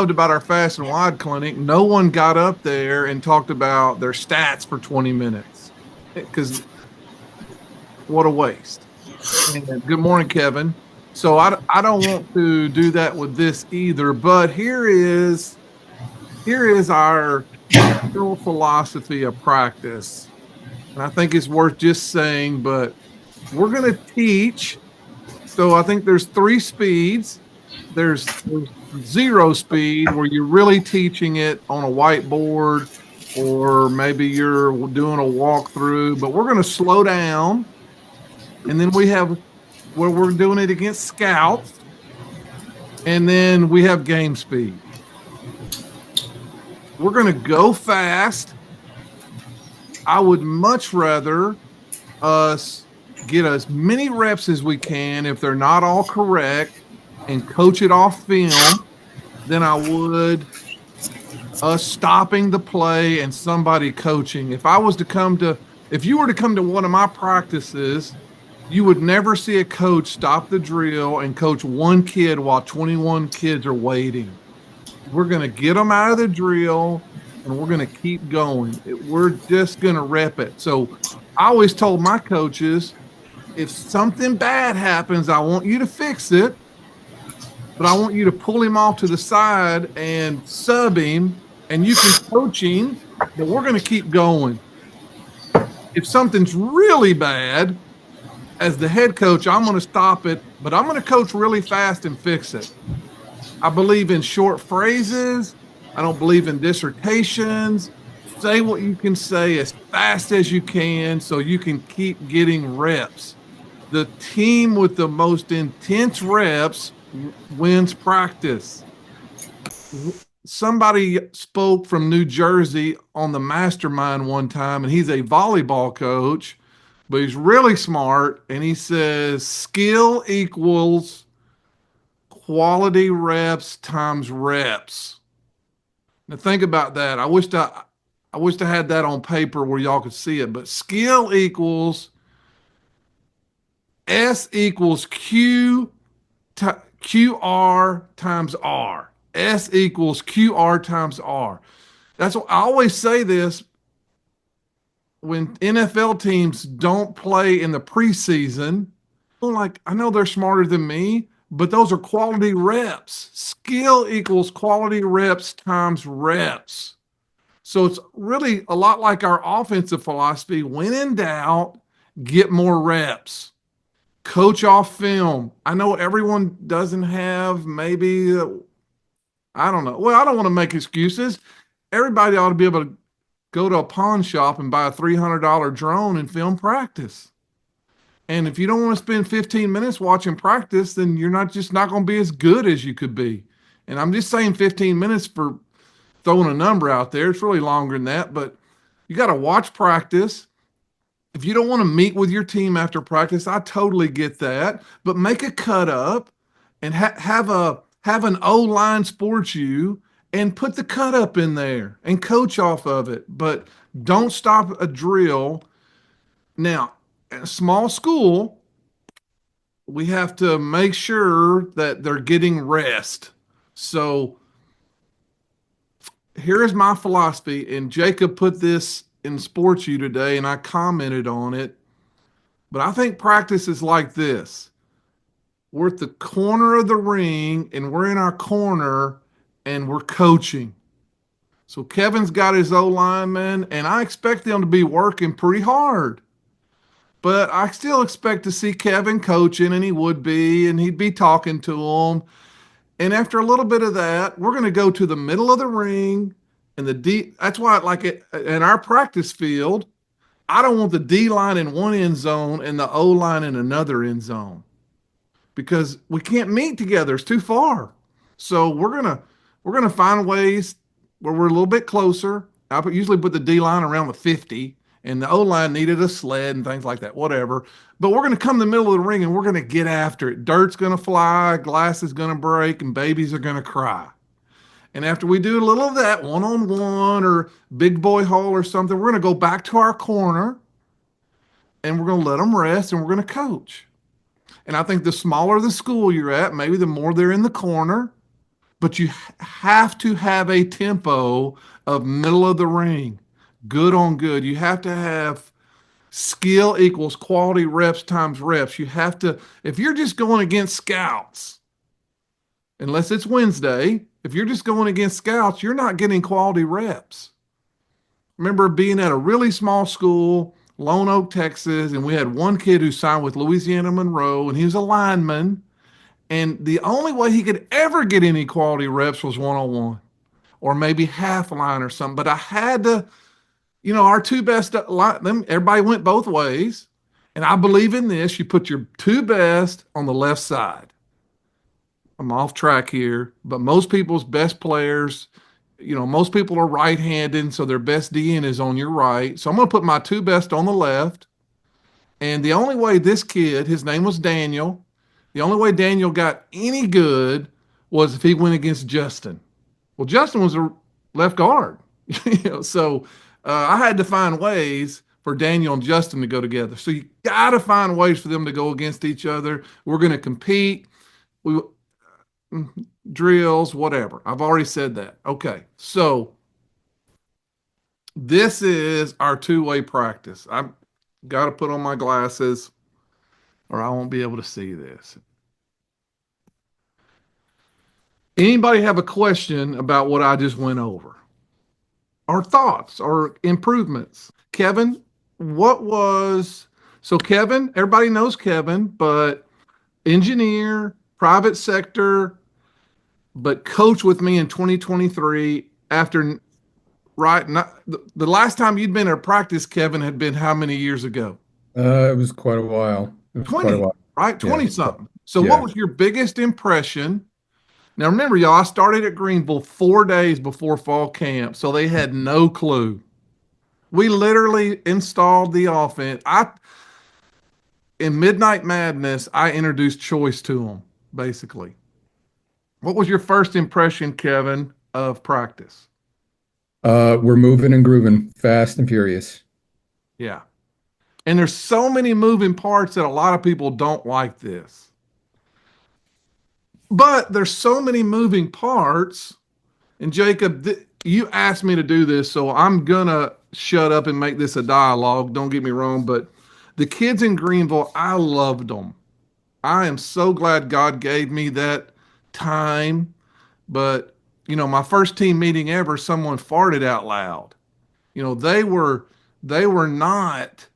loved about our fast and wide clinic, no one got up there and talked about their stats for 20 minutes because what a waste. And good morning, Kevin. So I don't want to do that with this either, but here is our general philosophy of practice. And I think it's worth just saying, but we're going to teach. So I think there's three speeds. There's zero speed where you're really teaching it on a whiteboard or maybe you're doing a walkthrough, but we're going to slow down. And then we have where we're doing it against scouts. And then we have game speed. We're going to go fast. I would much rather us get as many reps as we can if they're not all correct and coach it off film than I would us stopping the play and somebody coaching. If you were to come to one of my practices, you would never see a coach stop the drill and coach one kid while 21 kids are waiting. We're going to get them out of the drill and we're going to keep going. We're just going to rep it. So I always told my coaches, if something bad happens, I want you to fix it, but I want you to pull him off to the side and sub him, and you can coach him, but we're going to keep going. If something's really bad, as the head coach, I'm going to stop it, but I'm going to coach really fast and fix it. I believe in short phrases. I don't believe in dissertations. Say what you can say as fast as you can so you can keep getting reps. The team with the most intense reps wins practice. Somebody spoke from New Jersey on the mastermind one time, and he's a volleyball coach, but he's really smart. And he says skill equals quality reps times reps. Now think about that. I wished I had that on paper where y'all could see it, but skill equals S equals QR times R. S equals QR times R. That's what I always say this when NFL teams don't play in the preseason. Like, I know they're smarter than me, but those are quality reps. Skill equals quality reps times reps. So it's really a lot like our offensive philosophy. When in doubt, get more reps. Coach off film. I know everyone doesn't have maybe, I don't know. Well, I don't want to make excuses. Everybody ought to be able to go to a pawn shop and buy a $300 drone and film practice. And if you don't want to spend 15 minutes watching practice, then you're not going to be as good as you could be. And I'm just saying 15 minutes for throwing a number out there. It's really longer than that, but you got to watch practice. If you don't want to meet with your team after practice, I totally get that. But make a cut up and have an O-line sports you and put the cut up in there and coach off of it. But don't stop a drill. Now, at a small school, we have to make sure that they're getting rest. So here is my philosophy, and Jacob put this in Sports U today, and I commented on it. But I think practice is like this. We're at the corner of the ring, and we're in our corner, and we're coaching. So Kevin's got his O-lineman, and I expect them to be working pretty hard. But I still expect to see Kevin coaching, and he would be, and he'd be talking to them. And after a little bit of that, we're going to go to the middle of the ring and the D. That's why, like it in our practice field, I don't want the D line in one end zone and the O line in another end zone because we can't meet together. It's too far. So we're gonna find ways where we're a little bit closer. Usually put the D line around the 50, and the O line needed a sled and things like that. Whatever. But we're going to come in the middle of the ring and we're going to get after it. Dirt's going to fly, glass is going to break, and babies are going to cry. And after we do a little of that one-on-one or big boy hole or something, we're going to go back to our corner and we're going to let them rest and we're going to coach. And I think the smaller the school you're at, maybe the more they're in the corner, but you have to have a tempo of middle of the ring, good on good. You have to have skill equals quality reps times reps. You have to, if you're just going against scouts, unless it's Wednesday, if you're just going against scouts, you're not getting quality reps. Remember being at a really small school, Lone Oak, Texas, and we had one kid who signed with Louisiana Monroe, and he was a lineman. And the only way he could ever get any quality reps was one on one or maybe half line or something. But I had to, our two best, them, everybody went both ways. And I believe in this. You put your two best on the left side. I'm off track here, but most people's best players, most people are right handed. So their best DN is on your right. So I'm going to put my two best on the left. And the only way this kid, his name was Daniel, the only way Daniel got any good was if he went against Justin. Well, Justin was a left guard, so I had to find ways for Daniel and Justin to go together. So you got to find ways for them to go against each other. We're going to compete. We drills, whatever. I've already said that. Okay, so this is our two-way practice. I've got to put on my glasses, or I won't be able to see this. Anybody have a question about what I just went over? Or thoughts or improvements? Kevin, what was so Kevin, everybody knows Kevin, but engineer, private sector, but coach with me in 2023 after right not the last time you'd been at practice, Kevin, had been how many years ago? It was quite a while. It was quite a 20, while. right? Yeah. 20 something. So what Yeah. was your biggest impression? Now remember, y'all, I started at Greenville 4 days before fall camp, so they had no clue. We literally installed the offense. In Midnight Madness, I introduced choice to them, basically. What was your first impression, Kevin, of practice? We're moving and grooving fast and furious. Yeah. And there's so many moving parts that a lot of people don't like this. But there's so many moving parts. And Jacob, you asked me to do this, so I'm gonna shut up and make this a dialogue. Don't get me wrong, but the kids in Greenville, I loved them. I am so glad God gave me that time. But my first team meeting ever, someone farted out loud. They were not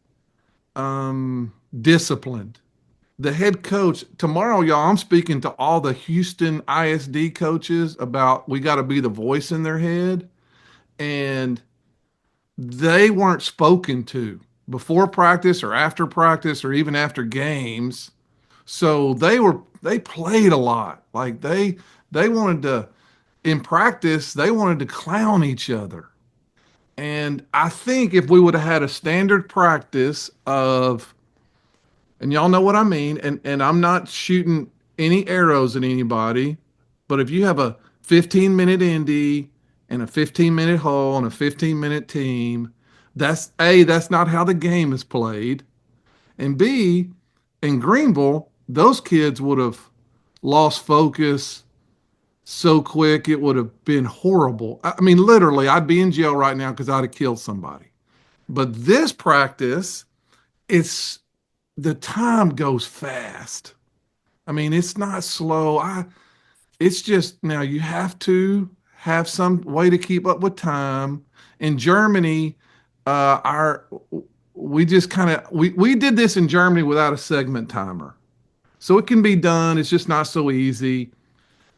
disciplined. The head coach tomorrow, y'all, I'm speaking to all the Houston ISD coaches about we got to be the voice in their head, and they weren't spoken to before practice or after practice or even after games. So they played a lot. Like they wanted to in practice, they wanted to clown each other. And I think if we would have had a standard practice of, and y'all know what I mean, and I'm not shooting any arrows at anybody, but if you have a 15-minute indie and a 15-minute hole and a 15-minute team, that's A, that's not how the game is played. And B, in Greenville, those kids would have lost focus so quick, it would have been horrible. I mean, literally, I'd be in jail right now because I'd have killed somebody. But this practice, it's the time goes fast. I mean, it's not slow. It's just now you have to have some way to keep up with time. In Germany, our we just kind of we did this in Germany without a segment timer. So it can be done. It's just not so easy.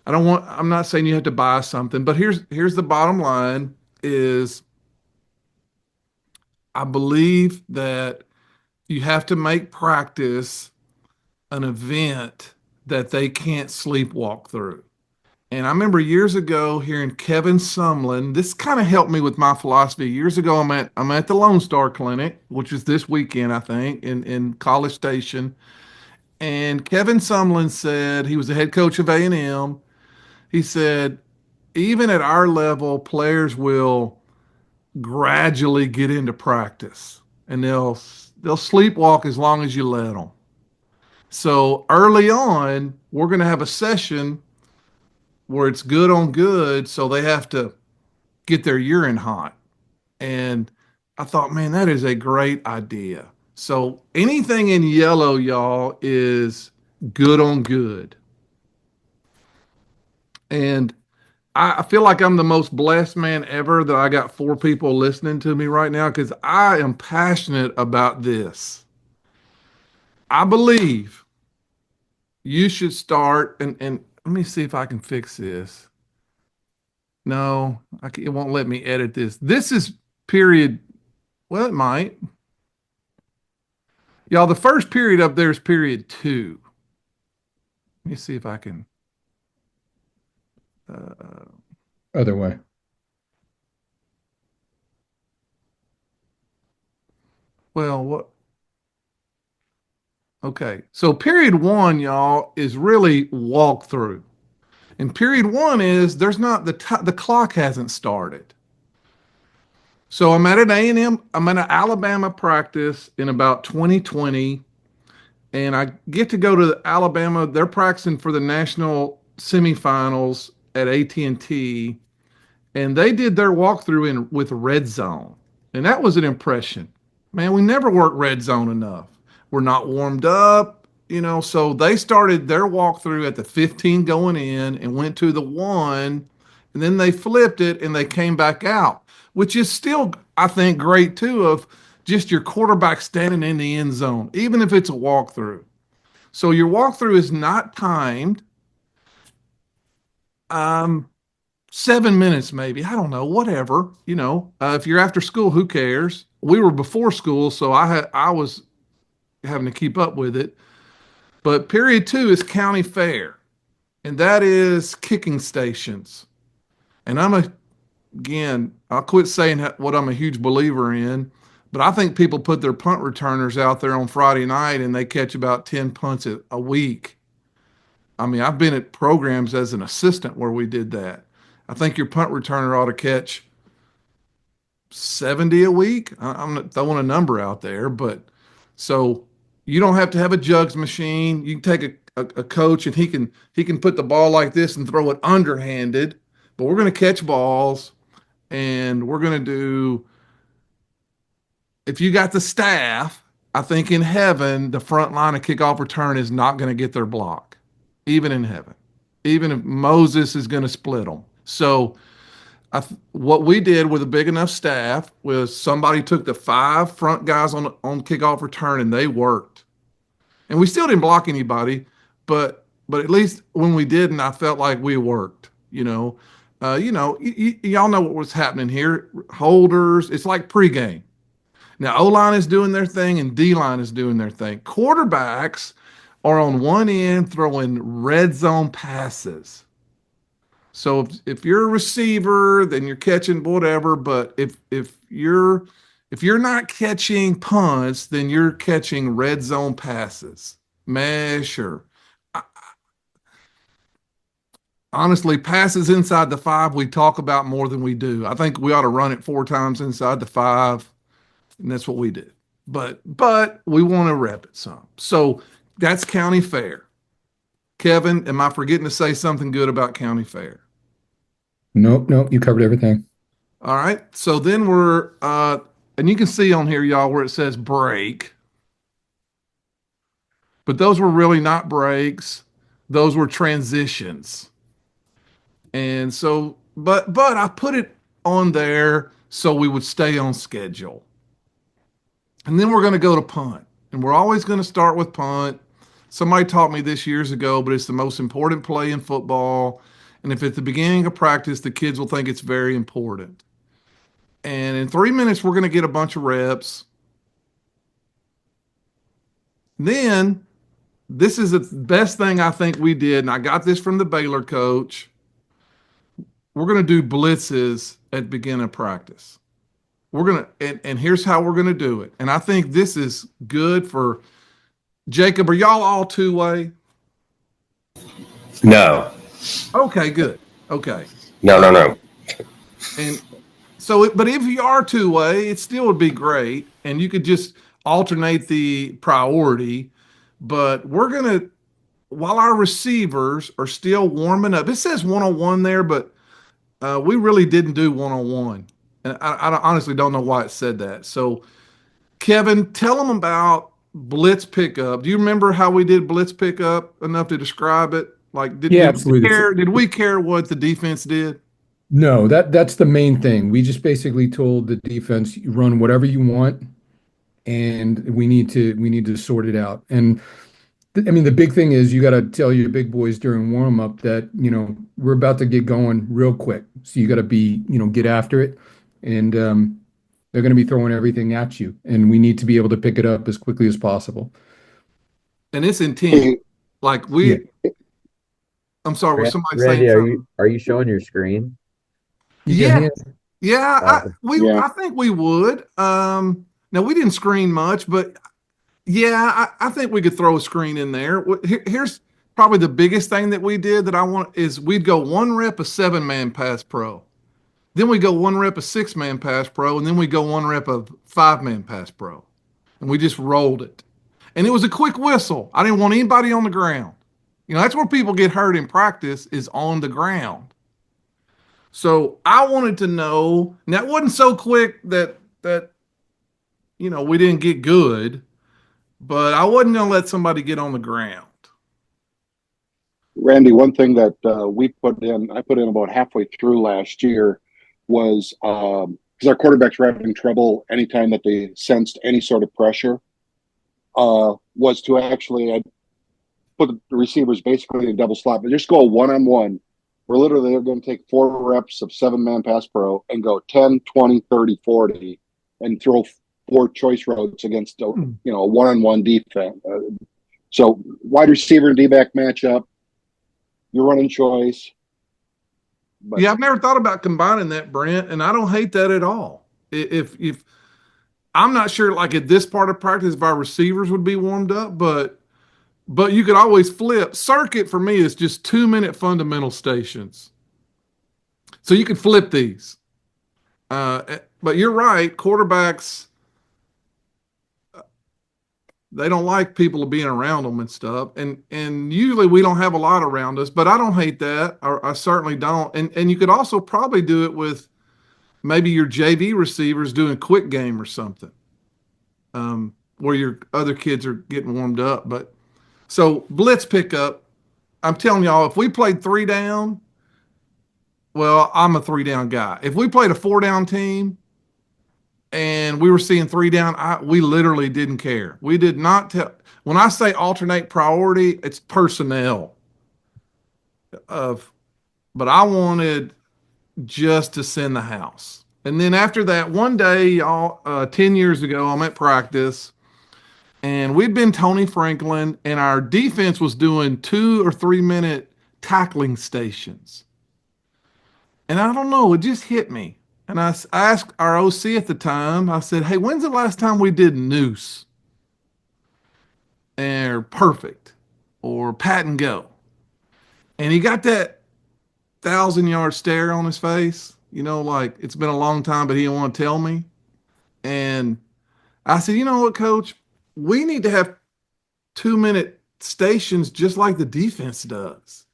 I'm not saying you have to buy something, but here's the bottom line is I believe that you have to make practice an event that they can't sleepwalk through. And I remember years ago hearing Kevin Sumlin. This kind of helped me with my philosophy. Years ago, I'm at the Lone Star Clinic, which is this weekend, I think, in College Station. And Kevin Sumlin said he was the head coach of A&M. He said, even at our level, players will gradually get into practice, and they'll sleepwalk as long as you let them. So early on, we're going to have a session where it's good on good, so they have to get their urine hot. And I thought, man, that is a great idea. So anything in yellow, y'all, is good on good. And I feel like I'm the most blessed man ever that I got four people listening to me right now because I am passionate about this. I believe you should start, and let me see if I can fix this. No, it won't let me edit this. This is period. Well, it might. Y'all, the first period up there is period two. Let me see if I can. Uh, Other way. well, what? Okay. So period one, y'all, is really walkthrough. And period one is there's not the clock hasn't started. So I'm at an A&M, I'm at an Alabama practice in about 2020, and I get to go to Alabama. They're practicing for the national semifinals at AT&T, and they did their walkthrough in with red zone, and that was an impression. Man, we never work red zone enough. We're not warmed up, so they started their walkthrough at the 15 going in and went to the one, and then they flipped it and they came back out, which is still, I think, great too, of just your quarterback standing in the end zone, even if it's a walkthrough. So your walkthrough is not timed. Um, 7 minutes maybe. I don't know, whatever. If you're after school, who cares? We were before school, so I was having to keep up with it. But period two is county fair, and that is kicking stations. And again, I'll quit saying what I'm a huge believer in, but I think people put their punt returners out there on Friday night and they catch about 10 punts a week. I mean, I've been at programs as an assistant where we did that. I think your punt returner ought to catch 70 a week. I'm not throwing a number out there, but so you don't have to have a jugs machine. You can take a coach and he can put the ball like this and throw it underhanded, but we're going to catch balls and we're going to do, if you got the staff, I think in heaven, the front line of kickoff return is not going to get their block, even in heaven, even if Moses is going to split them. So what we did with a big enough staff was somebody took the five front guys on kickoff return and they worked, and we still didn't block anybody, but at least when we didn't, I felt like we worked. Y'all know what was happening here. Holders, it's like pregame. Now O line is doing their thing and D line is doing their thing. Quarterbacks are on one end throwing red zone passes. So if you're a receiver, then you're catching whatever. But if you're not catching punts, then you're catching red zone passes, mesh or honestly passes inside the five. We talk about more than we do. I think we ought to run it four times inside the five, and that's what we did. But we want to rep it some. So that's county fair. Kevin, am I forgetting to say something good about county fair? Nope, nope. You covered everything. All right. So then and you can see on here, y'all, where it says break, but those were really not breaks. Those were transitions. And so, but I put it on there so we would stay on schedule. And then we're going to go to punt. And we're always going to start with punt. Somebody taught me this years ago, but it's the most important play in football. And if at the beginning of practice, the kids will think it's very important. And in 3 minutes, we're going to get a bunch of reps. Then, this is the best thing I think we did, and I got this from the Baylor coach. We're going to do blitzes at the beginning of practice. We're going to, and here's how we're going to do it. And I think this is good for Jacob. Are y'all all two-way? No, Okay, good. Okay. no, no, Uh, no. and so, but if you are two-way, it still would be great. And you could just alternate the priority. But we're going to while our receivers are still warming up, it says 101 there, but we really didn't do 101. And I honestly don't know why it said that. So, Kevin, tell them about blitz pickup. Do you remember how we did blitz pickup enough to describe it? Like, did, Yeah, did we absolutely. care? Did we care what the defense did? No, that's the main thing. We just basically told the defense, "You run whatever you want, and we need to sort it out." And I mean, the big thing is you got to tell your big boys during warm up that, we're about to get going real quick. So you got to get after it. And they're going to be throwing everything at you. And we need to be able to pick it up as quickly as possible. And it's intent. Hey, Like Yeah. I'm sorry, was somebody saying Randy, are you something? are you showing your screen? You got Yeah, hands? yeah. yeah, I think we would. Now we didn't screen much, but yeah, I think we could throw a screen in there. Here's probably the biggest thing that we did that I want is we'd go one rep of 7-man pass pro. Then we go one rep of 6-man pass pro, and then we go one rep of 5-man pass pro. And we just rolled it. And it was a quick whistle. I didn't want anybody on the ground. That's where people get hurt in practice is on the ground. So I wanted to know. Now it wasn't so quick that we didn't get good, but I wasn't going to let somebody get on the ground. Randy. One thing that I put in about halfway through last year was because our quarterbacks were having trouble anytime that they sensed any sort of pressure. Was to actually I put the receivers basically in double slot, but just go one on one. We're literally they're going to take 4 reps of 7-man pass pro and go 10, 20, 30, 40 and throw 4 choice routes against a one on one defense. So wide receiver and D back matchup, you're running choice. But Yeah, I've never thought about combining that, Brent, and I don't hate that at all. If I'm not sure, like at this part of practice, if our receivers would be warmed up, but you could always flip. Circuit for me is just 2-minute fundamental stations, so you could flip these. But you're right, quarterbacks they don't like people being around them and stuff, and usually we don't have a lot around us. But I don't hate that. I certainly don't. And you could also probably do it with maybe your JV receivers doing quick game or something, where your other kids are getting warmed up. But so blitz pickup, I'm telling y'all, if we played 3 down, well, I'm a 3 down guy. If we played a 4 down team and we were seeing 3 down, we literally didn't care. We did not tell. When I say alternate priority, it's personnel. Of, but I wanted just to send the house. And then after that, one day, y'all, 10 years ago, I'm at practice and we'd been Tony Franklin, and our defense was doing 2 or 3 minute tackling stations. And I don't know, it just hit me. And I asked our OC at the time, I said, hey, when's the last time we did noose or perfect or pat and go? And he got that 1,000 yard stare on his face, like it's been a long time, but he didn't want to tell me. And I said, you know what, coach? We need to have 2-minute stations just like the defense does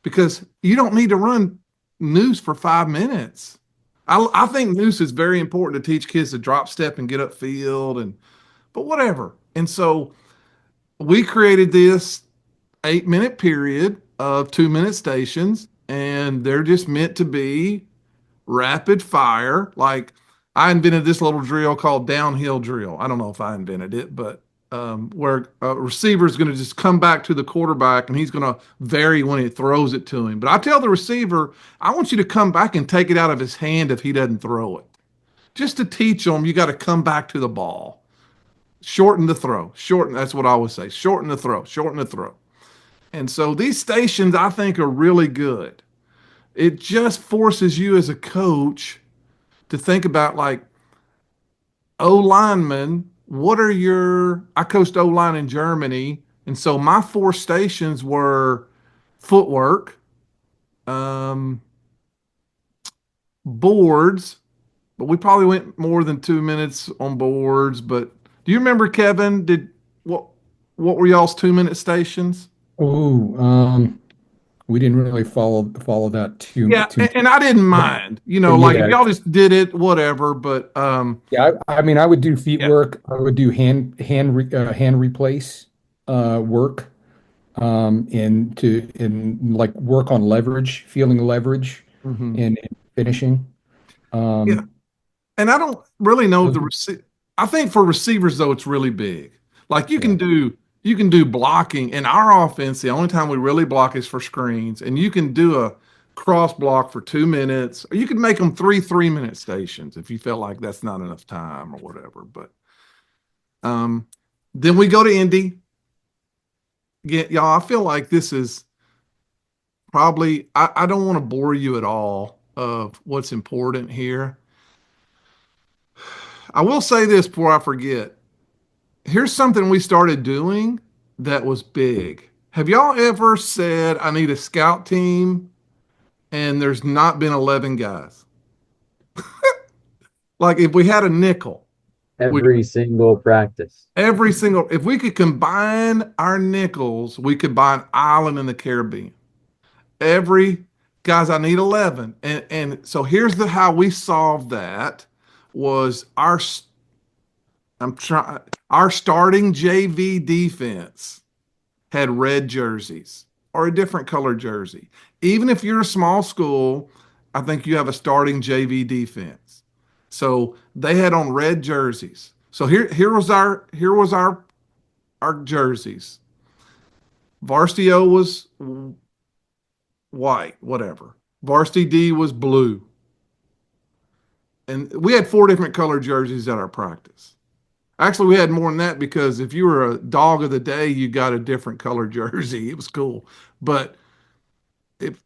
because you don't need to run noose for 5 minutes. I think noose is very important to teach kids to drop step and get upfield, but whatever. And so we created this 8-minute period of 2-minute stations, and they're just meant to be rapid fire. Like I invented this little drill called downhill drill. I don't know if I invented it, but where a receiver is going to just come back to the quarterback and he's going to vary when he throws it to him. But I tell the receiver, I want you to come back and take it out of his hand if he doesn't throw it. Just to teach him, you got to come back to the ball. Shorten the throw. Shorten. That's what I always say. Shorten the throw. Shorten the throw. And so these stations, I think, are really good. It just forces you as a coach to think about like O linemen. I coached O line in Germany. And so my 4 stations were footwork, um, boards, but we probably went more than 2 minutes on boards. But do you remember, Kevin? What were y'all's 2-minute stations? Oh, we didn't really follow that Yeah, too and I didn't much. mind. But Like if yeah, y'all just did it, whatever. But yeah. I mean, I would do feet yeah. work. I would do hand replace work, and like work on leverage, feeling leverage, Mhm. and finishing. Yeah. Um, And I don't really know those, I think for receivers though, it's really big. Like yeah, you can do blocking in our offense. The only time we really block is for screens, and you can do a cross block for 2 minutes, or you could make them 3 3-minute stations if you felt like that's not enough time or whatever. But um, then we go to Indy. Y'all, I feel like this is probably I don't want to bore you at all of what's important here. I will say this before I forget. Here's something we started doing that was big. Have y'all ever said, I need a scout team and there's not been 11 guys? Like if we had a nickel, which Every single practice. if we could combine our nickels, we could buy an island in the Caribbean. Every, guys, I need 11. And so here's how we solved that was our starting JV defense had red jerseys or a different color jersey. Even if you're a small school, I think you have a starting JV defense. So they had on red jerseys. So here was our jerseys. Varsity O was white, whatever. Varsity D was blue. And we had four different color jerseys at our practice. Actually, we had more than that because if you were a dog of the day, you got a different color jersey. It was cool. But if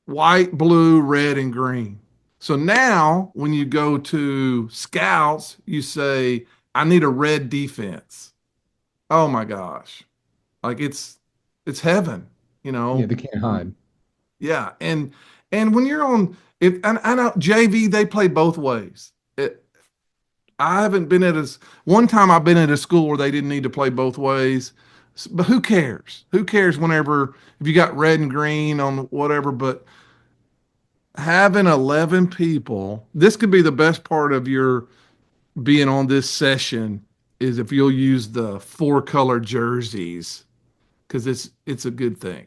white, blue, red, and green. So now when you go to scouts, you say, I need a red defense. Oh my gosh. Like it's heaven, you yeah, know. they can't hide. Yeah. And when you're on if and I know JV, they play both ways. I haven't been at a one time I've been at a school where they didn't need to play both ways. But who cares? Who cares whenever if you got red and green on whatever, but having 11 people, this could be the best part of your being on this session is if you'll use the four color jerseys because it's a good thing.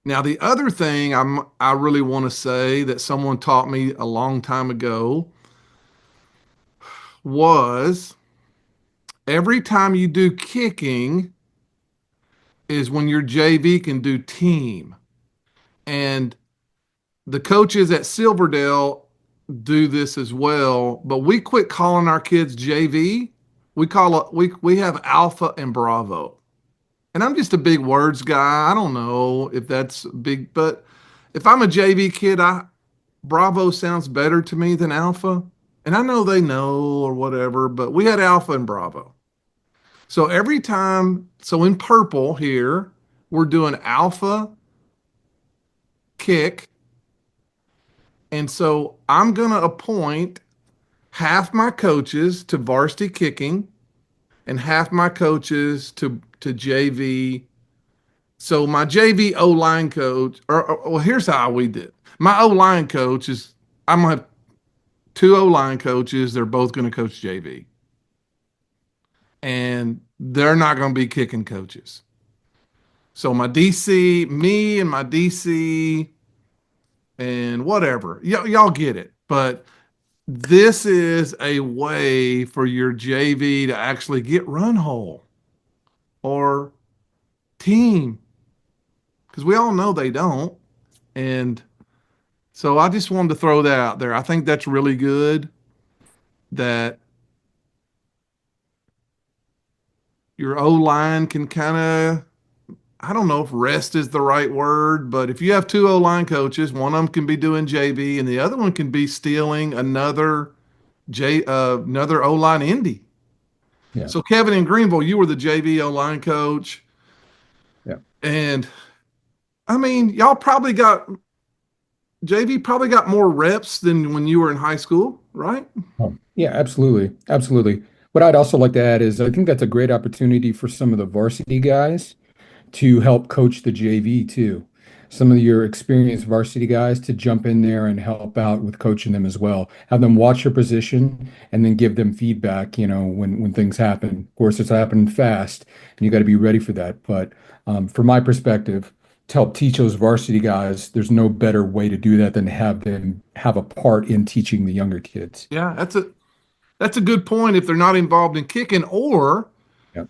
Now the other thing I really want to say that someone taught me a long time ago was every time you do kicking is when your JV can do team. And the coaches at Silverdale do this as well, but we quit calling our kids JV. We call it we have Alpha and Bravo. And I'm just a big words guy. I don't know if that's big, but if I'm a JV kid, I Bravo sounds better to me than Alpha. And I know they know or whatever, but we had Alpha and Bravo. So every time, so in purple here, we're doing Alpha kick. And so I'm going to appoint half my coaches to varsity kicking and half my coaches to JV. So my JV O line coach, well, here's how we did. My O line coach is I'm gonna have two O line coaches. They're both going to coach JV, and they're not going to be kicking coaches. So my DC, me and my DC, and whatever, y'all get it. But this is a way for your JV to actually get run hole or team because we all know they don't. And so I just wanted to throw that out there. I think that's really good that your O line can kind of, I don't know if rest is the right word, but if you have two O line coaches, one of them can be doing JV and the other one can be stealing another O line Indy. Yeah, So Kevin in Greenville, you were the JV O line coach, yeah. and I mean, y'all probably got JV probably got more reps than when you were in high school, right? Oh, yeah, absolutely, absolutely. What I'd also like to add is I think that's a great opportunity for some of the varsity guys to help coach the JV too. Some of your experienced varsity guys to jump in there and help out with coaching them as well. Have them watch your position and then give them feedback, when things happen. Of course, it's happening fast and you got to be ready for that. But from my perspective, to help teach those varsity guys, there's no better way to do that than to have them have a part in teaching the younger kids. Yeah, that's a good point if they're not involved in kicking, or Yeah.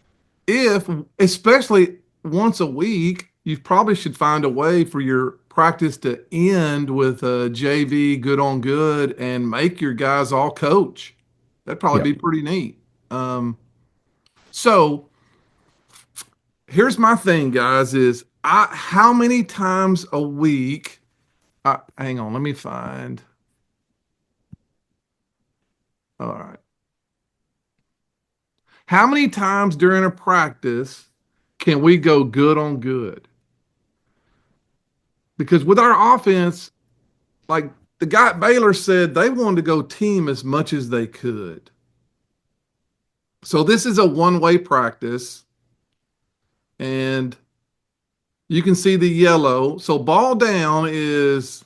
if, especially once a week, you probably should find a way for your practice to end with a JV good on good and make your guys all coach. That'd Yeah. probably be pretty neat. So here's my thing, guys, is how many times a week, hang on, let me find. All right. How many times during a practice can we go good on good? Because with our offense, like the guy at Baylor said, they wanted to go team as much as they could. So this is a one-way practice, and you can see the yellow. So ball down is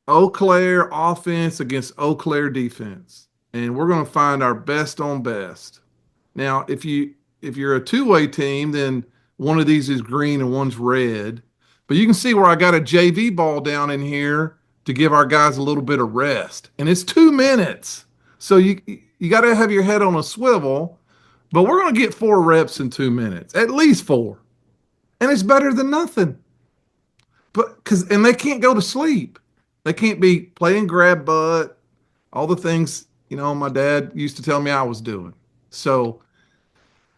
Eau Claire offense against Eau Claire defense. And we're going to find our best on best. Now, if you're a two-way team, then one of these is green and one's red. But you can see where I got a JV ball down in here to give our guys a little bit of rest. And it's 2 minutes. So you got to have your head on a swivel, but we're going to get 4 reps in 2 minutes, at least four. And it's better than nothing. And they can't go to sleep. They can't be playing grab butt, all the things, my dad used to tell me I was doing. So,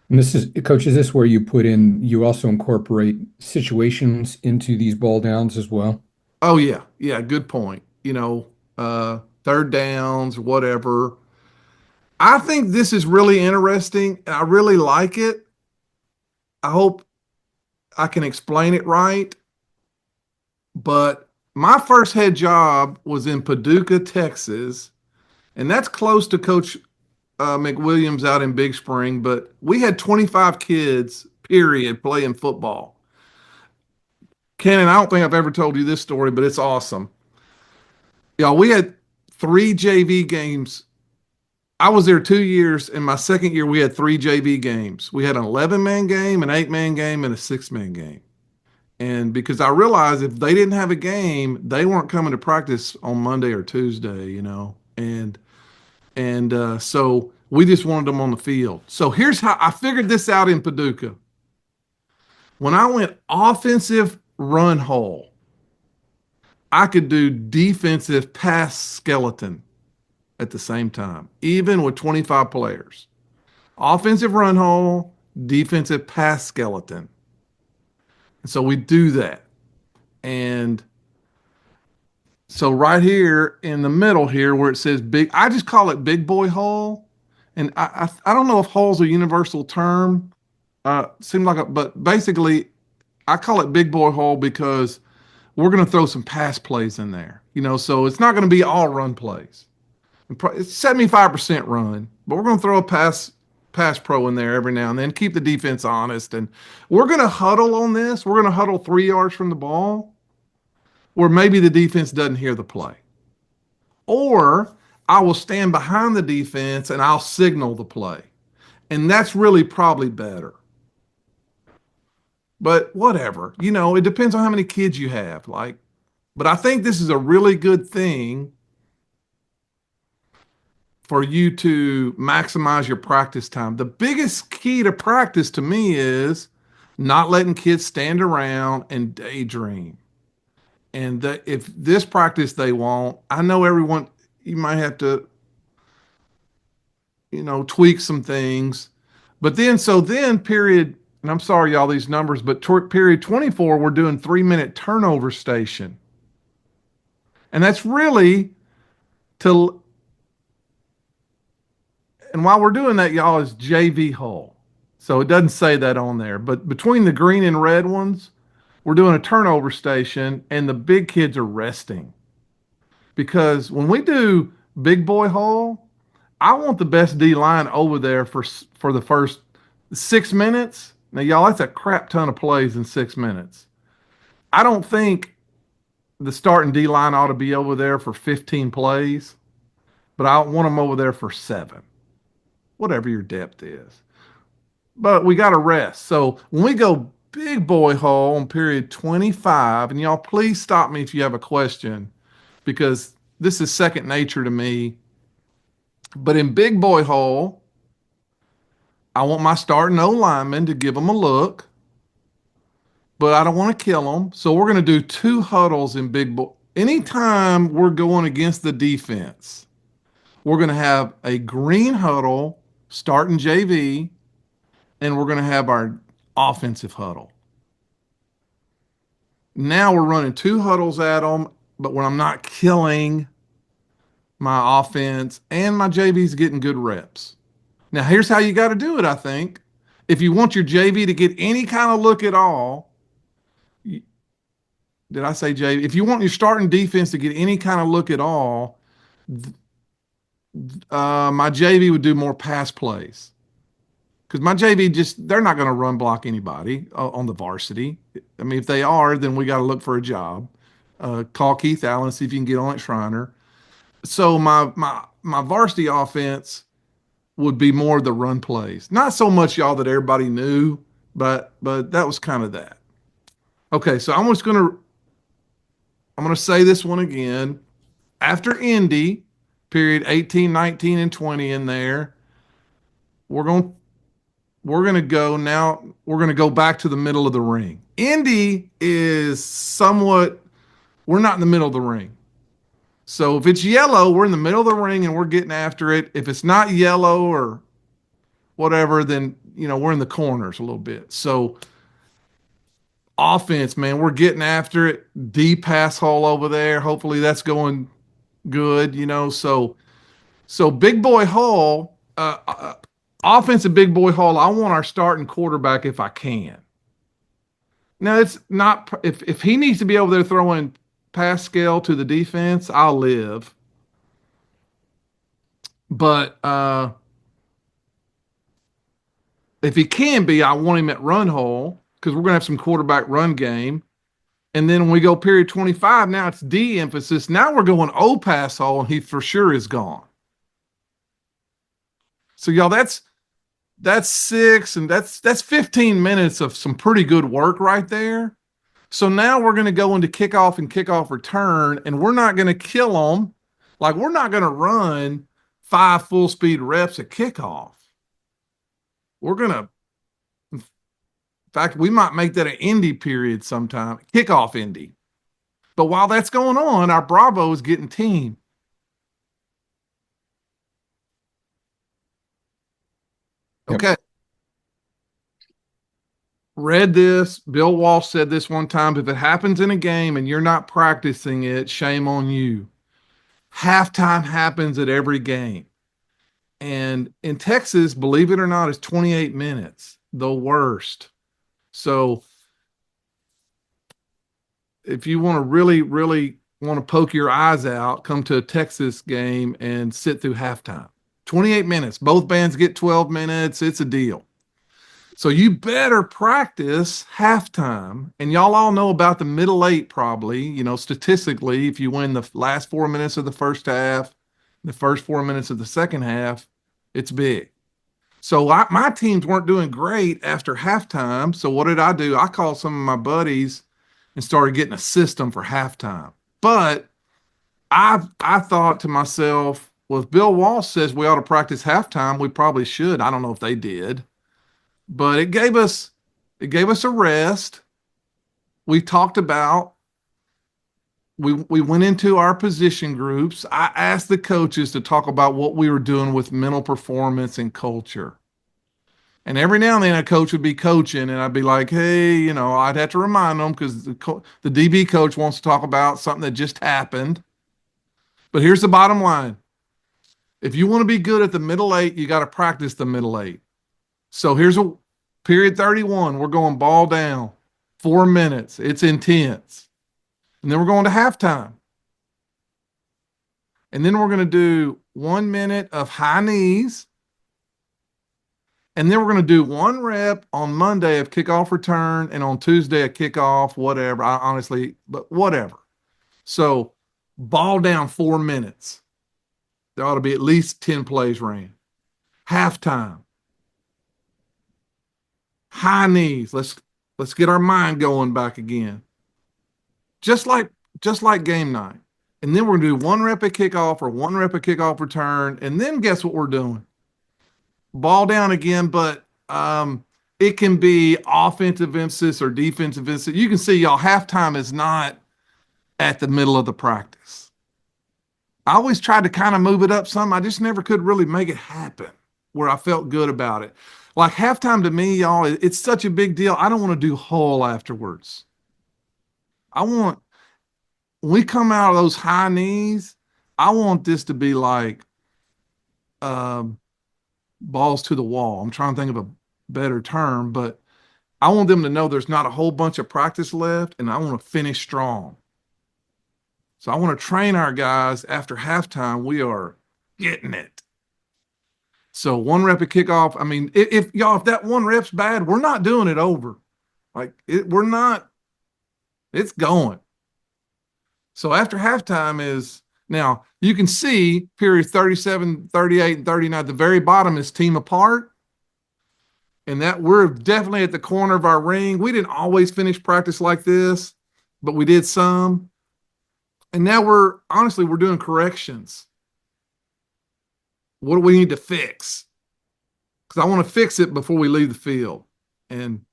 And this is, Coach, is this where you also incorporate situations into these ball downs as well? oh yeah, yeah, good point. Third downs, whatever. I think this is really interesting. I really like it. I hope I can explain it right. But my first head job was in Paducah, Texas, and that's close to Coach McWilliams out in Big Spring. But we had 25 kids, period, playing football. Cannon, I don't think I've ever told you this story, but it's awesome. Yeah, we had 3 JV games. I was there 2 years. In my second year, we had 3 JV games. We had an 11-man game, an 8-man game, and a 6-man game. And because I realized if they didn't have a game, they weren't coming to practice on Monday or Tuesday. And so we just wanted them on the field. So here's how I figured this out in Paducah. When I went offensive run hole, I could do defensive pass skeleton at the same time, even with 25 players. Offensive run hole, defensive pass skeleton. And so we do that. And so right here in the middle here where it says big, I just call it big boy hole. And I don't know if hole's a universal term. Seemed like but basically I call it big boy hole because we're going to throw some pass plays in there. So it's not going to be all run plays. It's 75% run, but we're going to throw a pass pro in there every now and then, keep the defense honest. And we're going to huddle on this. We're going to huddle 3 yards from the ball where maybe the defense doesn't hear the play. Or I will stand behind the defense and I'll signal the play. And that's really probably better. But whatever, it depends on how many kids you have. But I think this is a really good thing for you to maximize your practice time. The biggest key to practice to me is not letting kids stand around and daydream. And if this practice they want, I know everyone, you might have to, tweak some things. But then period, and I'm sorry, y'all, these numbers, but period 24, we're doing 3-minute turnover station. And that's really to, and while we're doing that, y'all, is JV hole. So it doesn't say that on there. But between the green and red ones, we're doing a turnover station and the big kids are resting. Because when we do big boy hole, I want the best D line over there for the first 6 minutes. Now, y'all, that's a crap ton of plays in 6 minutes. I don't think the starting D line ought to be over there for 15 plays, but I want them over there for 7, whatever your depth is. But we got to rest. So when we go big boy hole on period 25, and y'all please stop me if you have a question because this is second nature to me. But in big boy hole, I want my starting O lineman to give them a look, but I don't want to kill them. So we're going to do 2 huddles in big boy. Anytime we're going against the defense, we're going to have a green huddle starting JV, and we're going to have our offensive huddle. Now we're running 2 huddles at them, but when I'm not killing my offense and my JV's getting good reps. Now, here's how you got to do it, I think. If you want your JV to get any kind of look at all, did I say JV? If you want your starting defense to get any kind of look at all, my JV would do more pass plays. Because my JV they're not going to run block anybody on the varsity. I mean, if they are, then we got to look for a job. Call Keith Allen, see if you can get on at Shriner. So my varsity offense would be more the run plays. Not so much y'all that everybody knew, but that was kind of that. Okay, so I'm gonna say this one again. After Indy, period 18, 19, and 20 in there, we're gonna go now. We're gonna go back to the middle of the ring. Indy is somewhat. We're not in the middle of the ring. So if it's yellow, we're in the middle of the ring and we're getting after it. If it's not yellow or whatever, then we're in the corners a little bit. So offense, man, we're getting after it. Deep pass hole over there. Hopefully that's going good. So big boy hole, offensive big boy hole. I want our starting quarterback if I can. Now it's not if he needs to be over there throwing pass scale to the defense, I'll live. But if he can be, I want him at run hole because we're going to have some quarterback run game. And then when we go period 25, now it's D emphasis. Now we're going O pass hole, and he for sure is gone. So y'all, that's 6, and that's 15 minutes of some pretty good work right there. So now we're going to go into kickoff and kickoff return, and we're not going to kill them. Like we're not going to run 5 full speed reps at kickoff. We're going to, in fact, we might make that an Indy period sometime, kickoff Indy. But while that's going on, our Bravo is getting team. Okay. Yep. Read this. Bill Walsh said this one time. If it happens in a game and you're not practicing it, shame on you. Halftime happens at every game. And in Texas, believe it or not, it's 28 minutes, the worst. So if you want to really, really want to poke your eyes out, come to a Texas game and sit through halftime. 28 minutes. Both bands get 12 minutes. It's a deal. So you better practice halftime. And y'all all know about the middle 8 probably. Statistically, if you win the last 4 minutes of the first half, the first 4 minutes of the second half, it's big. So my teams weren't doing great after halftime. So what did I do? I called some of my buddies and started getting a system for halftime. But I thought to myself, well, if Bill Walsh says we ought to practice halftime, we probably should. I don't know if they did. But it gave us a rest. We talked about we went into our position groups. I asked the coaches to talk about what we were doing with mental performance and culture. And every now and then a coach would be coaching and I'd be like, hey, I'd have to remind them because the DB coach wants to talk about something that just happened. But here's the bottom line. If you want to be good at the middle 8, you got to practice the middle 8. So here's a period 31. We're going ball down, 4 minutes. It's intense. And then we're going to halftime. And then we're going to do 1 minute of high knees. And then we're going to do 1 rep on Monday of kickoff return and on Tuesday a kickoff, whatever. I honestly, but whatever. So ball down 4 minutes. There ought to be at least 10 plays ran. Halftime. High knees. Let's get our mind going back again. Just like game night. And then we're gonna do 1 rep at kickoff or 1 rep at kickoff return. And then guess what we're doing? Ball down again, but it can be offensive emphasis or defensive emphasis. You can see y'all halftime is not at the middle of the practice. I always tried to kind of move it up some. I just never could really make it happen where I felt good about it. Like halftime to me, y'all, it's such a big deal. I don't want to do whole afterwards. I want, when we come out of those high knees, I want this to be like um, balls to the wall. I'm trying to think of a better term, but I want them to know there's not a whole bunch of practice left, and I want to finish strong. So I want to train our guys after halftime. We are getting it. So 1 rep at kickoff. I mean, if y'all, if that 1 rep's bad, we're not doing it over. We're not, it's going. So after halftime is now you can see period 37, 38, and 39. The very bottom is team apart. And that we're definitely at the corner of our ring. We didn't always finish practice like this, but we did some. And now we're doing corrections. What do we need to fix? Because I want to fix it before we leave the field. And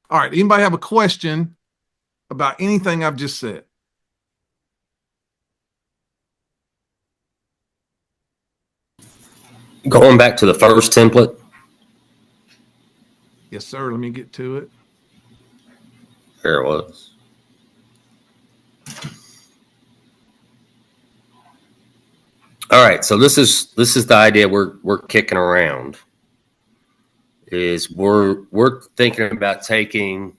all right, anybody have a question about anything I've just said? Going back to the first template. Yes, sir. Let me get to it. There it was. All right, so this is the idea we're kicking around. Is we're thinking about taking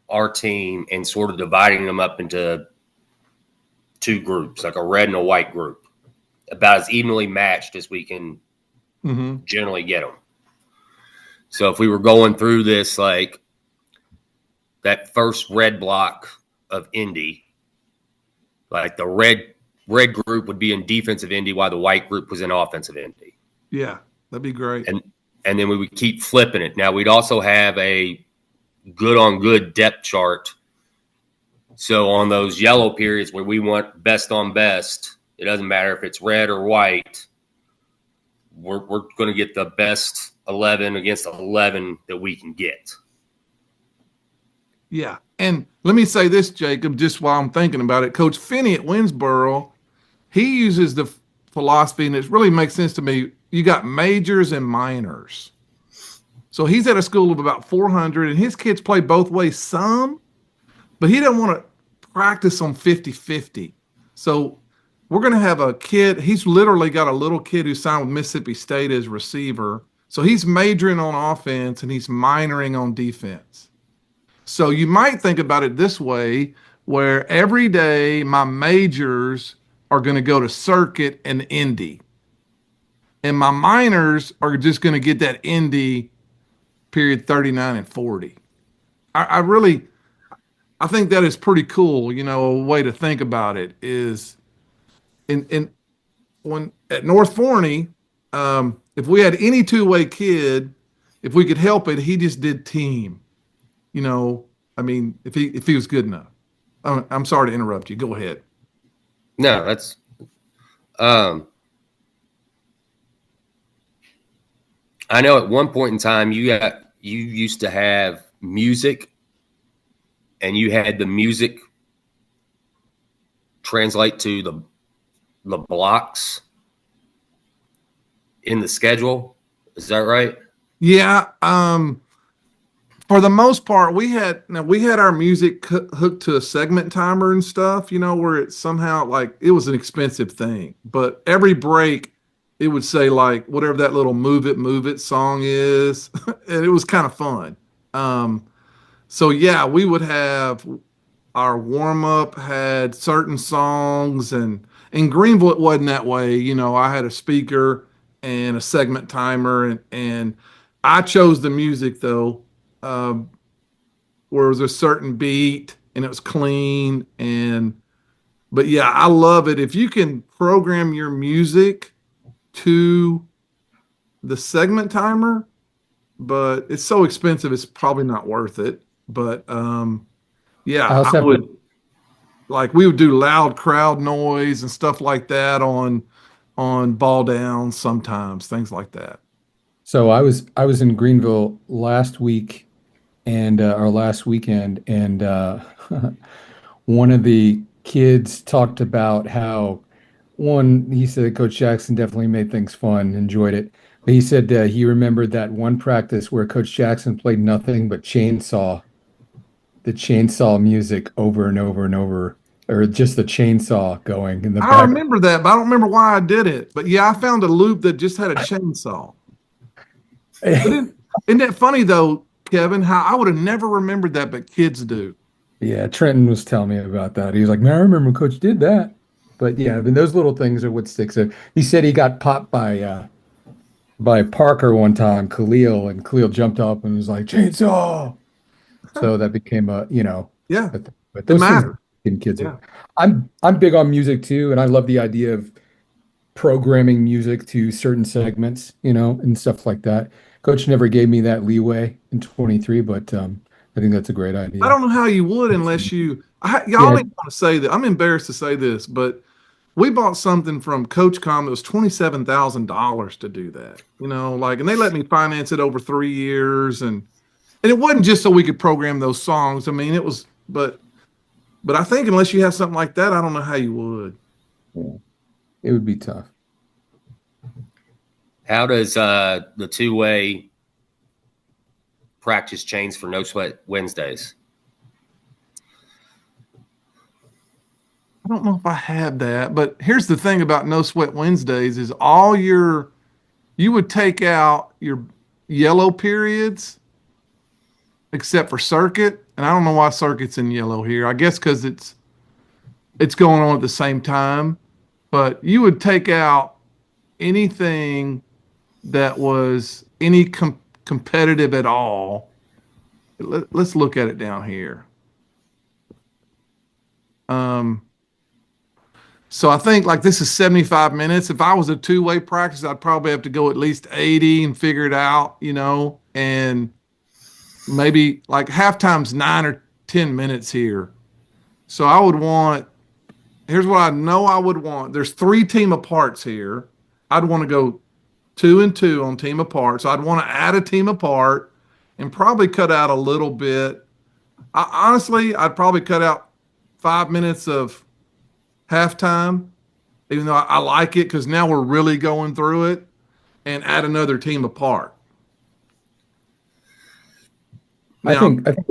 our team and sort of dividing them up into two groups, like a red and a white group, about as evenly matched as we can generally get them. So if we were going through this, like that first red block of Indy, like the red group would be in defensive Indy while the white group was in offensive Indy. Yeah, that'd be great. And then we would keep flipping it. Now we'd also have a good on good depth chart. So on those yellow periods where we want best on best, it doesn't matter if it's red or white. We're going to get the best 11 against 11 that we can get. Yeah. And let me say this, Jacob, just while I'm thinking about it. Coach Finney at Winsboro, he uses the philosophy, and it really makes sense to me. You got majors and minors. So he's at a school of about 400, and his kids play both ways some, but he doesn't want to practice on 50-50. So we're going to have a kid. He's literally got a little kid who signed with Mississippi State as receiver. So he's majoring on offense, and he's minoring on defense. So you might think about it this way, where every day my majors are going to go to circuit and Indy. And my minors are just going to get that Indy period 39 and 40. I think that is pretty cool. You know, a way to think about it is when at North Forney, if we had any two-way kid, if we could help it, he just did team. You know, I mean, if he was good enough. I'm sorry to interrupt you. Go ahead. No, that's I know at one point in time you used to have music, and you had the music translate to the blocks in the schedule. Is that right? Yeah. For the most part, we had our music hooked to a segment timer and stuff, you know, where it's somehow like it was an expensive thing. But every break, it would say like whatever that little move it song is. And it was kind of fun. So yeah, we would have our warm up had certain songs, and In Greenville, it wasn't that way. You know, I had a speaker and a segment timer, and I chose the music though, um, where it was a certain beat and it was clean. And but yeah, I love it if you can program your music to the segment timer. But it's so expensive, it's probably not worth it. But I yeah, I also have would like we would do loud crowd noise and stuff like that on ball downs sometimes, things like that. So I was in Greenville last week and our last weekend, and one of the kids talked about how one, he said that Coach Jackson definitely made things fun, enjoyed it. But he said he remembered that one practice where Coach Jackson played nothing but the chainsaw music over and over and over, or just the chainsaw going in the I back. remember that, but I don't remember why I did it. But yeah, I found a loop that just had a chainsaw. But isn't that funny though, Kevin, how I would have never remembered that, but kids do. Yeah, Trenton was telling me about that. He was like, "Man, I remember Coach did that." But yeah, I mean, those little things are what sticks out. He said he got popped by Parker one time, Khalil, and Khalil jumped up and was like, "Chainsaw!" So that became Yeah, but it those things matters. in kids are. Yeah. I'm big on music too, and I love the idea of programming music to certain segments, and stuff like that. Coach never gave me that leeway in 23, but I think that's a great I idea. don't know how you would unless y'all Yeah, ain't want to say that. I'm embarrassed to say this, but we bought something from Coach Com that was $27,000 to do that. You know, like, and they let me finance it over 3 years, and it wasn't just so we could program those songs. I mean, it was, but I think unless you have something like that, I don't know how you would. yeah, it would be tough. How does the two-way practice change for No Sweat Wednesdays? I don't know if I have that, but here's the thing about No Sweat Wednesdays is you would take out your yellow periods except for circuit, and I don't know why circuit's in yellow here. I guess because it's going on at the same time, but you would take out anything that was any competitive at all. Let's look at it down here. Um, so I think like this is 75 minutes. If I was a two-way practice, I'd probably have to go at least 80 and figure it out, and maybe like halftime's 9 or 10 minutes here. So I would want, here's what I know I would want. There's three team aparts here. I'd want to go 2 and 2 on team apart. So I'd want to add a team apart and probably cut out a little bit. Honestly, I'd probably cut out 5 minutes of halftime, even though I like it because now we're really going through it, and add another team apart. I Now, think I think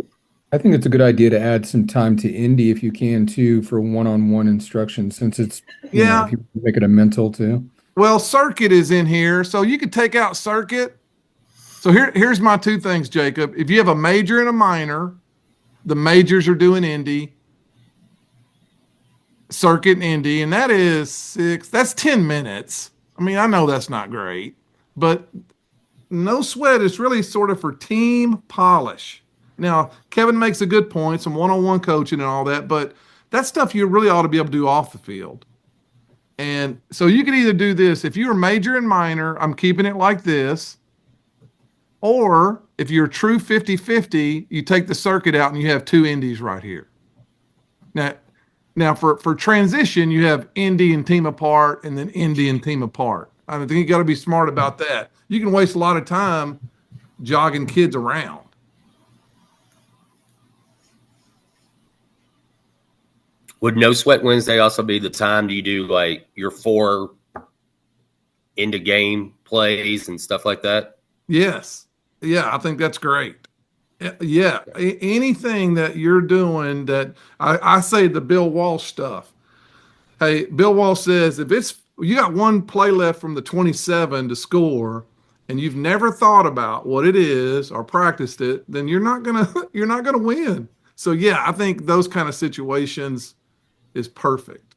I think it's a good idea to add some time to Indy if you can too for one-on-one instruction since it's, yeah, if you make it a mental too. well, circuit is in here. So you could take out circuit. So here's my two things, Jacob. If you have a major and a minor, the majors are doing Indy, circuit and Indy, and that is that's 10 minutes. I mean, I know that's not great, but no sweat is really sort of for team polish. Now, Kevin makes a good point, some one-on-one coaching and all that, but that stuff you really ought to be able to do off the field. And so you could either do this if you're major and minor, I'm keeping it like this, or if you're true 50-50, you take the circuit out and you have two indies right here. Now, for transition, you have Indy and team apart and then Indy and team apart. I think you got to be smart about that. You can waste a lot of time jogging kids around. Would No Sweat Wednesday also be the time do you do like your 4 into game plays and stuff like that? Yes. Yeah, I think that's great. Yeah. Anything that you're doing that I say the Bill Walsh stuff. Hey, Bill Walsh says if it's you got one play left from the 27 to score and you've never thought about what it is or practiced it, then you're not gonna you're not gonna win. So yeah, I think those kind of situations is perfect.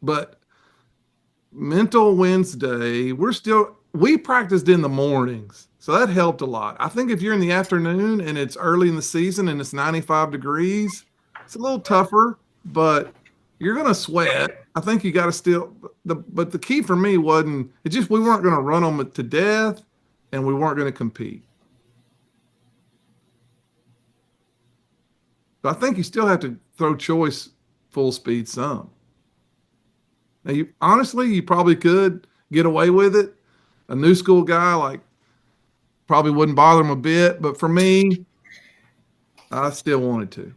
But mental Wednesday, we practiced in the mornings. So that helped a lot. I think if you're in the afternoon and it's early in the season and it's 95 degrees, it's a little tougher, but you're going to sweat. I think you got to still, but the key for me wasn't, it just, we weren't going to run them to death and we weren't going to compete. But I think you still have to throw choice full speed some. Now, you probably could get away with it. A new school guy, like, probably wouldn't bother him a bit. But for me, I still wanted to.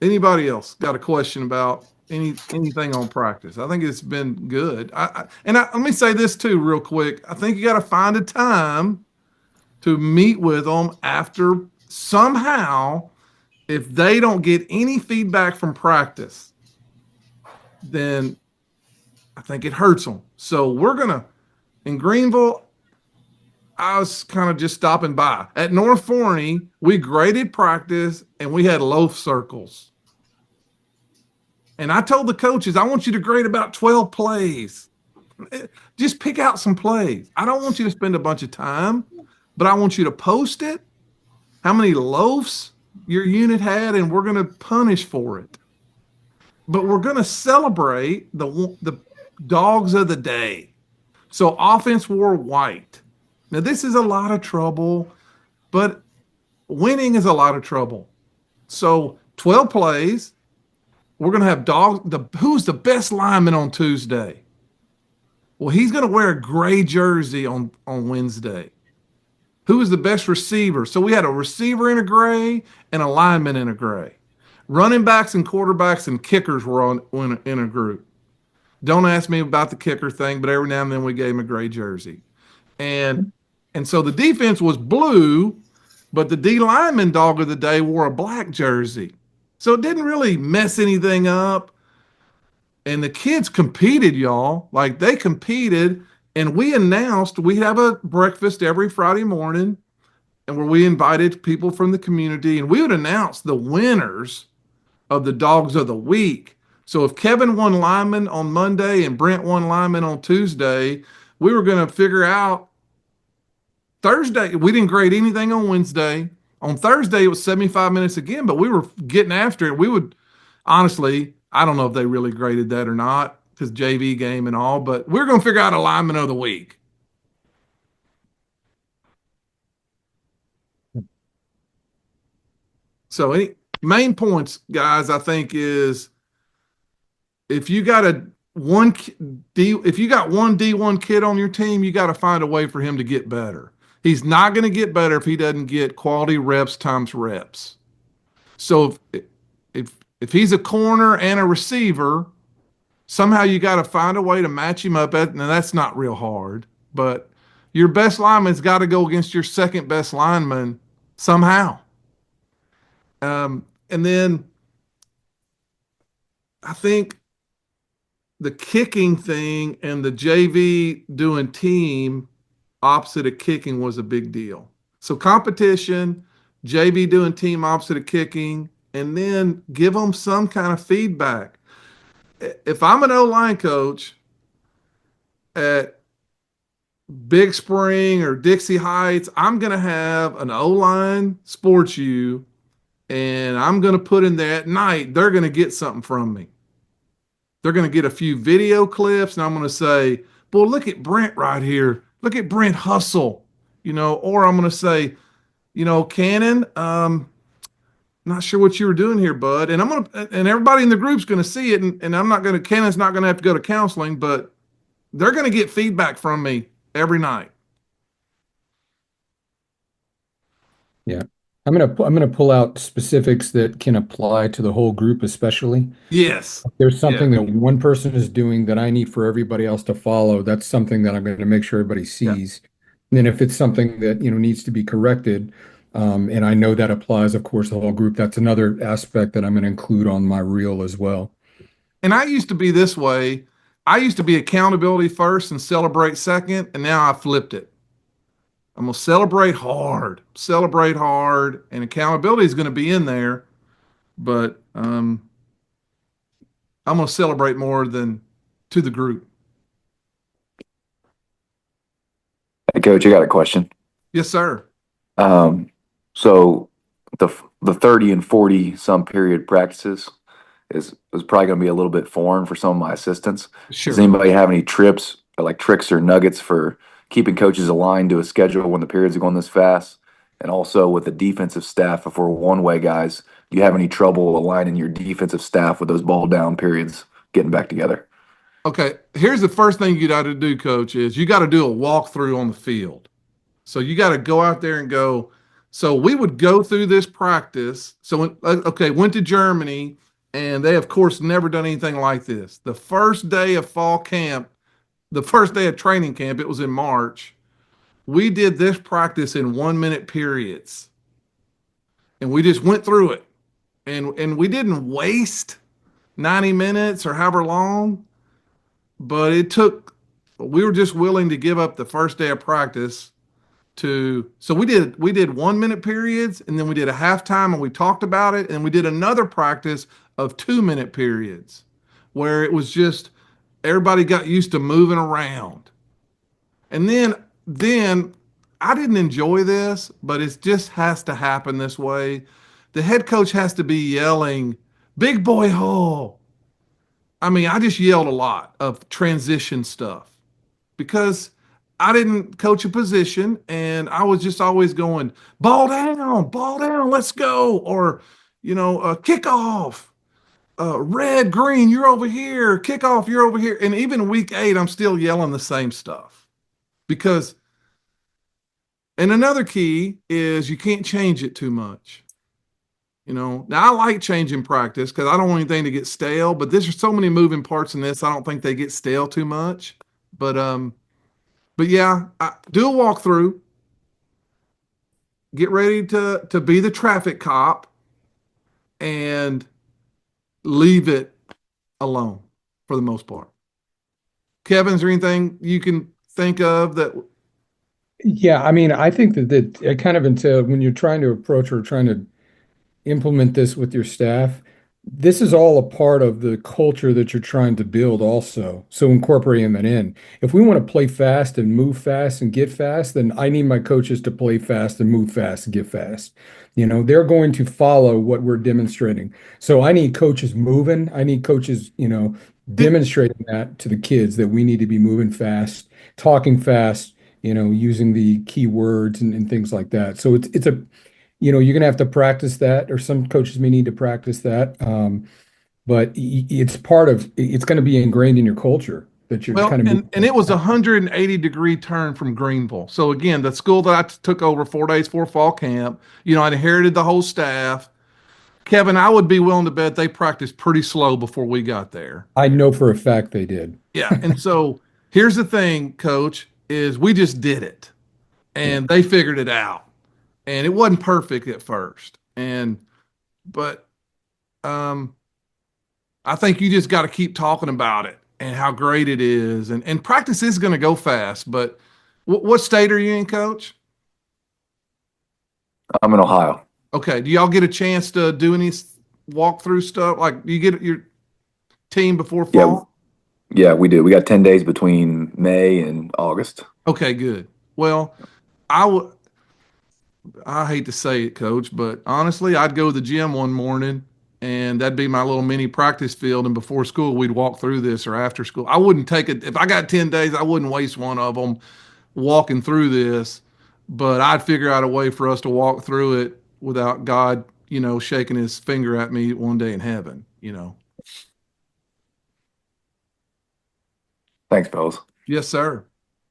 Anybody else got a question about anything on practice? I think it's been good. Let me say this too, real quick. I think you got to find a time to meet with them after somehow. If they don't get any feedback from practice, then I think it hurts them. So in Greenville, I was kind of just stopping by. At North Forney, we graded practice and we had loaf circles. And I told the coaches, I want you to grade about 12 plays. Just pick out some plays. I don't want you to spend a bunch of time, but I want you to post it, how many loafs your unit had, and we're going to punish for it. But we're going to celebrate the dogs of the day. So offense wore white. Now, this is a lot of trouble, but winning is a lot of trouble. So 12 plays. We're going to have who's the best lineman on Tuesday? Well, he's going to wear a gray jersey on Wednesday. Who is the best receiver? So we had a receiver in a gray and a lineman in a gray. Running backs and quarterbacks and kickers were in a group. Don't ask me about the kicker thing, but every now and then we gave him a gray jersey. And so the defense was blue, but the D lineman dog of the day wore a black jersey. So it didn't really mess anything up. And the kids competed, y'all. Like, they competed. And we announced we have a breakfast every Friday morning, and where we invited people from the community, and we would announce the winners of the dogs of the week. So if Kevin won lineman on Monday and Brent won lineman on Tuesday, we were going to figure out Thursday. We didn't grade anything on Wednesday. On Thursday, it was 75 minutes again, but we were getting after it. We would, honestly, I don't know if they really graded that or not, because JV game and all, but we're going to figure out a lineman of the week. So any main points, guys, I think is if you got one D1 kid on your team, you got to find a way for him to get better. He's not going to get better if he doesn't get quality reps times reps. So if he's a corner and a receiver, somehow you got to find a way to match him up. Now that's not real hard, but your best lineman's got to go against your second best lineman somehow. And then I think the kicking thing and the JV doing team opposite of kicking was a big deal. So competition, JV doing team opposite of kicking, and then give them some kind of feedback. If I'm an O-line coach at Big Spring or Dixie Heights, I'm going to have an O-line sports U, and I'm going to put in there at night, they're going to get something from me. They're going to get a few video clips, and I'm going to say, well, look at Brent right here. Look at Brent hustle, or I'm going to say, Cannon, not sure what you were doing here, bud. And and everybody in the group's going to see it. And Cannon's not going to have to go to counseling, but they're going to get feedback from me every night. Yeah. I'm gonna pull out specifics that can apply to the whole group, especially. Yes. If there's something that one person is doing that I need for everybody else to follow, that's something that I'm going to make sure everybody sees. Yeah. And then if it's something that needs to be corrected, and I know that applies, of course, the whole group, that's another aspect that I'm going to include on my reel as well. And I used to be this way. I used to be accountability first and celebrate second, and now I flipped it. I'm going to celebrate hard, and accountability is going to be in there. But I'm going to celebrate more than to the group. Hey, Coach, I got a question. Yes, sir. Um, so the 30 and 40 some period practices is probably going to be a little bit foreign for some of my assistants. Does Sure. anybody have any trips or like tricks or nuggets for keeping coaches aligned to a schedule when the periods are going this fast? And also with the defensive staff, if we're one-way guys, do you have any trouble aligning your defensive staff with those ball down periods getting back together? Okay. Here's the first thing you got to do, coach, is you got to do a walkthrough on the field. So you got to go out there and go. So we would go through this practice. So, okay, went to Germany, and they, of course, never done anything like this. The first day of fall camp, the first day of training camp, it was in March. We did this practice in 1 minute periods, and we just went through it. And we didn't waste 90 minutes or however long, but it took, we were just willing to give up the first day of practice to, so we did 1 minute periods, and then we did a halftime and we talked about it, and we did another practice of 2 minute periods where it was just everybody got used to moving around. And then I didn't enjoy this, but it just has to happen this way. The head coach has to be yelling, "Big boy hole." I mean, I just yelled a lot of transition stuff because I didn't coach a position, and I was just always going, ball down, let's go. Or, kick off, red, green, you're over here, kick off, you're over here. And even week 8, I'm still yelling the same stuff because, and another key is you can't change it too much. Now I like changing practice because I don't want anything to get stale, but there's so many moving parts in this. I don't think they get stale too much. But yeah, do a walkthrough. Get ready to be the traffic cop and leave it alone for the most part. Kevin, is there anything you can think of that? Yeah, I mean, I think that it kind of entail when you're trying to approach or trying to implement this with your staff. This is all a part of the culture that you're trying to build also. So incorporating that in. If we want to play fast and move fast and get fast, then I need my coaches to play fast and move fast and get fast. They're going to follow what we're demonstrating. So I need coaches moving. I need coaches, demonstrating that to the kids that we need to be moving fast, talking fast, using the key words and things like that. So it's a you're gonna have to practice that, or some coaches may need to practice that. But it's going to be ingrained in your culture that you're Well, kind of and it was a moving. 180-degree turn from Greenville. So again, the school that I took over 4 days for fall camp, I inherited the whole staff. Kevin, I would be willing to bet they practiced pretty slow before we got there. I know for a fact they did. Yeah. And so here's the thing, coach, is we just did it Yeah. and they figured it out. And it wasn't perfect at first. But um I think you just got to keep talking about it and how great it is. And practice is going to go fast, but what state are you in, coach? I'm in Ohio. Okay. Do y'all get a chance to do any walkthrough stuff? Like, do you get your team before Yeah, fall? yeah, we do. We got 10 days between May and August. Okay, good. Well, I would. I hate to say it, coach, but honestly, I'd go to the gym one morning and that'd be my little mini practice field. And before school, we'd walk through this or after school. I wouldn't take it. If I got 10 days, I wouldn't waste one of them walking through this, but I'd figure out a way for us to walk through it without God, shaking his finger at me one day in heaven. Thanks, fellas. Yes, sir.